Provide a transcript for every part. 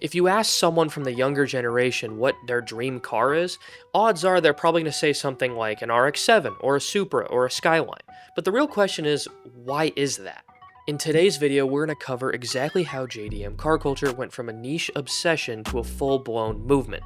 If you ask someone from the younger generation what their dream car is, odds are they're probably going to say something like an RX-7 or a Supra or a Skyline. But the real question is, why is that? In today's video, we're going to cover exactly how JDM car culture went from a niche obsession to a full-blown movement.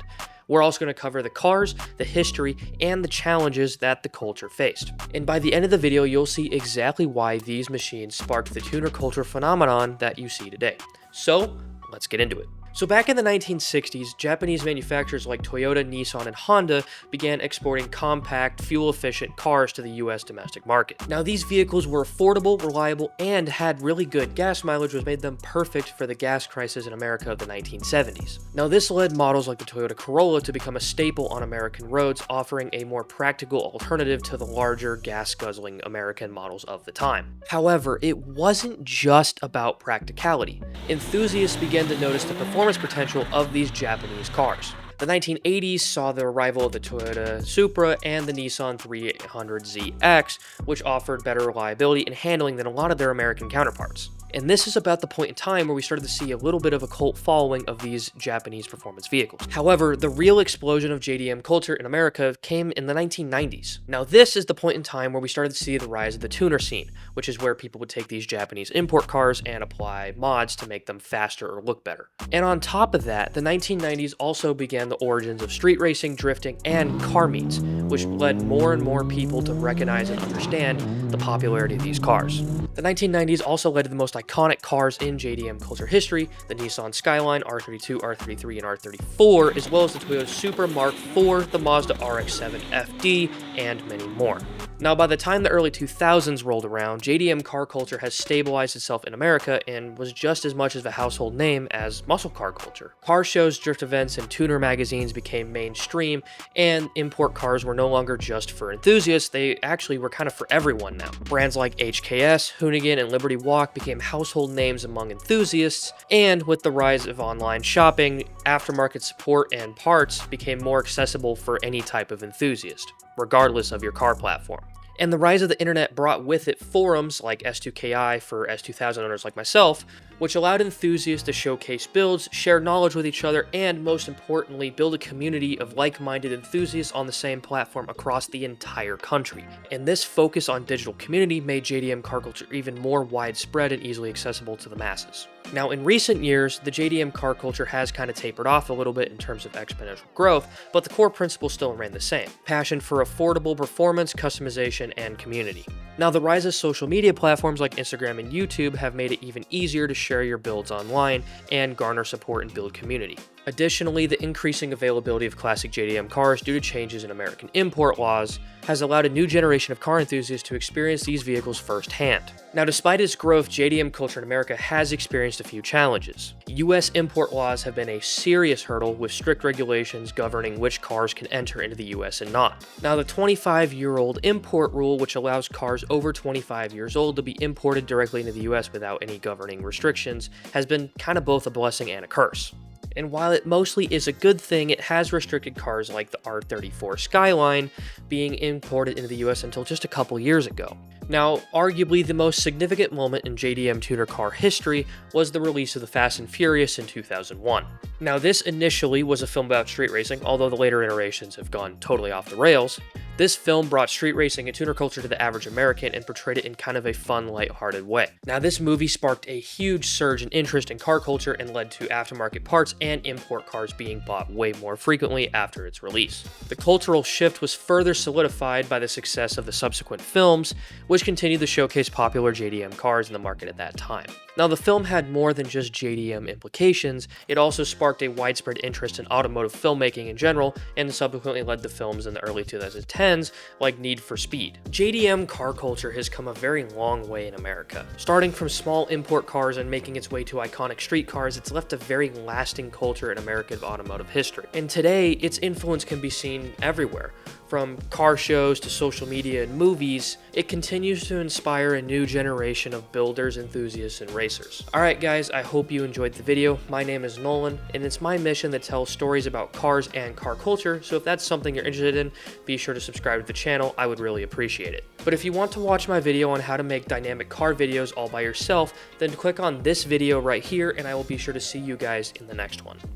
We're also going to cover the cars, the history, and the challenges that the culture faced. And by the end of the video, you'll see exactly why these machines sparked the tuner culture phenomenon that you see today. So, let's get into it. So back in the 1960s, Japanese manufacturers like Toyota, Nissan, and Honda began exporting compact, fuel-efficient cars to the US domestic market. Now these vehicles were affordable, reliable, and had really good gas mileage, which made them perfect for the gas crisis in America of the 1970s. Now this led models like the Toyota Corolla to become a staple on American roads, offering a more practical alternative to the larger gas-guzzling American models of the time. However, it wasn't just about practicality. Enthusiasts began to notice the performance potential of these Japanese cars. The 1980s saw the arrival of the Toyota Supra and the Nissan 300ZX, which offered better reliability and handling than a lot of their American counterparts. And this is about the point in time where we started to see a little bit of a cult following of these Japanese performance vehicles. However, the real explosion of JDM culture in America came in the 1990s. Now this is the point in time where we started to see the rise of the tuner scene, which is where people would take these Japanese import cars and apply mods to make them faster or look better. And on top of that, the 1990s also began the origins of street racing, drifting, and car meets, which led more and more people to recognize and understand the popularity of these cars. The 1990s also led to the most iconic cars in JDM culture history, the Nissan Skyline, R32, R33, and R34, as well as the Toyota Supra Mark IV, the Mazda RX-7 FD, and many more. Now, by the time the early 2000s rolled around, JDM car culture has stabilized itself in America and was just as much of a household name as muscle car culture. Car shows, drift events, and tuner magazines became mainstream, and import cars were no longer just for enthusiasts, they actually were kind of for everyone now. Brands like HKS, Hoonigan, and Liberty Walk became household names among enthusiasts, and with the rise of online shopping, aftermarket support and parts became more accessible for any type of enthusiast, regardless of your car platform. And the rise of the internet brought with it forums like S2KI for S2000 owners like myself, which allowed enthusiasts to showcase builds, share knowledge with each other, and most importantly, build a community of like-minded enthusiasts on the same platform across the entire country. And this focus on digital community made JDM car culture even more widespread and easily accessible to the masses. Now, in recent years, the JDM car culture has kind of tapered off a little bit in terms of exponential growth, but the core principles still remain the same: passion for affordable performance, customization, and community. Now, the rise of social media platforms like Instagram and YouTube have made it even easier to share your builds online and garner support and build community. Additionally, the increasing availability of classic JDM cars due to changes in American import laws has allowed a new generation of car enthusiasts to experience these vehicles firsthand. Now, despite its growth, JDM culture in America has experienced a few challenges. US import laws have been a serious hurdle, with strict regulations governing which cars can enter into the US and not. Now, the 25-year-old import rule, which allows cars over 25 years old to be imported directly into the US without any governing restrictions, has been kind of both a blessing and a curse. And while it mostly is a good thing, it has restricted cars like the R34 Skyline being imported into the US until just a couple years ago. Now, arguably the most significant moment in JDM tuner car history was the release of the Fast and Furious in 2001. Now, this initially was a film about street racing, although the later iterations have gone totally off the rails. This film brought street racing and tuner culture to the average American and portrayed it in kind of a fun, lighthearted way. Now, this movie sparked a huge surge in interest in car culture and led to aftermarket parts and import cars being bought way more frequently after its release. The cultural shift was further solidified by the success of the subsequent films, which continued to showcase popular JDM cars in the market at that time. Now, the film had more than just JDM implications. It also sparked a widespread interest in automotive filmmaking in general, and subsequently led to films in the early 2010s like Need for Speed. JDM car culture has come a very long way in America. Starting from small import cars and making its way to iconic street cars, it's left a very lasting culture in American automotive history. And today, its influence can be seen everywhere. From car shows to social media and movies, it continues to inspire a new generation of builders, enthusiasts, and racers. Alright guys, I hope you enjoyed the video. My name is Nolan, and it's my mission to tell stories about cars and car culture, so if that's something you're interested in, be sure to subscribe subscribe to the channel, I would really appreciate it. But if you want to watch my video on how to make dynamic car videos all by yourself, then click on this video right here, and I will be sure to see you guys in the next one.